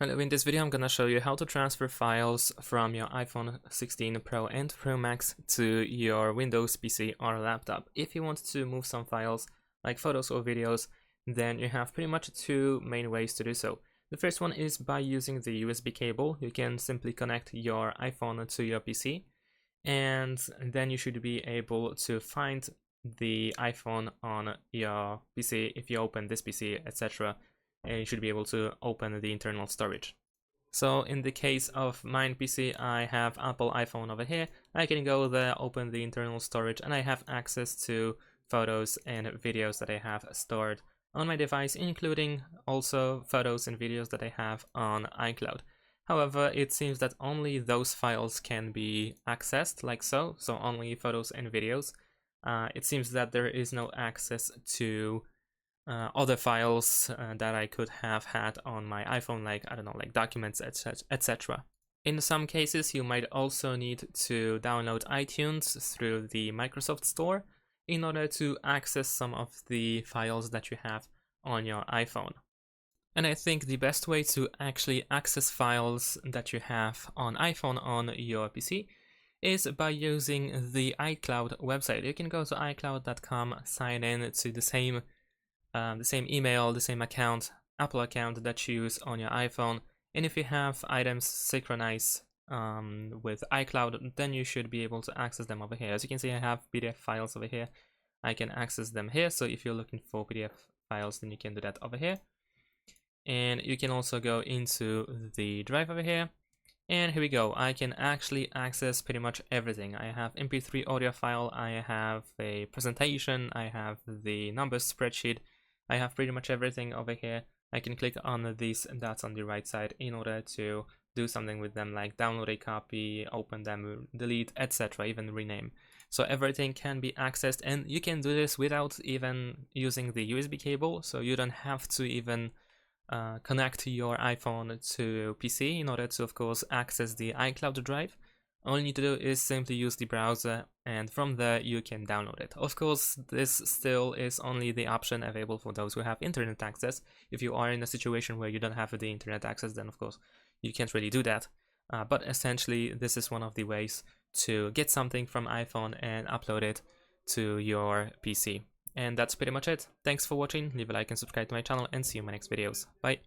Hello, in this video I'm gonna show you how to transfer files from your iPhone 16 Pro and Pro Max to your Windows PC or laptop. If you want to move some files like photos or videos, then you have pretty much two main ways to do so. The first one is by using the USB cable. You can simply connect your iPhone to your PC, and then you should be able to find the iPhone on your PC. If you open this PC, etc., you should be able to open the internal storage. So in the case of mine PC, I have Apple iPhone over here. I can go there, open the internal storage, and I have access to photos and videos that I have stored on my device, including also photos and videos that I have on iCloud. However, it seems that only those files can be accessed like so only photos and videos. It seems that there is no access to other files that I could have had on my iPhone, like, I don't know, like documents, etc. In some cases, you might also need to download iTunes through the Microsoft Store in order to access some of the files that you have on your iPhone. And I think the best way to actually access files that you have on iPhone on your PC is by using the iCloud website. You can go to iCloud.com, sign in to the same email, the same account, Apple account that you use on your iPhone. And if you have items synchronized with iCloud, then you should be able to access them over here. As you can see, I have PDF files over here. I can access them here. So if you're looking for PDF files, then you can do that over here. And you can also go into the drive over here. And here we go. I can actually access pretty much everything. I have MP3 audio file, I have a presentation, I have the numbers spreadsheet, I have pretty much everything over here. I can click on these dots on the right side in order to do something with them, like download a copy, open them, delete, etc., even rename. So everything can be accessed, and you can do this without even using the USB cable, so you don't have to even connect your iPhone to PC in order to, of course, access the iCloud drive. All you need to do is simply use the browser, and from there you can download it. Of course, this still is only the option available for those who have internet access. If you are in a situation where you don't have the internet access, then of course you can't really do that. But essentially, this is one of the ways to get something from iPhone and upload it to your PC. And that's pretty much it. Thanks for watching, leave a like and subscribe to my channel, and see you in my next videos. Bye!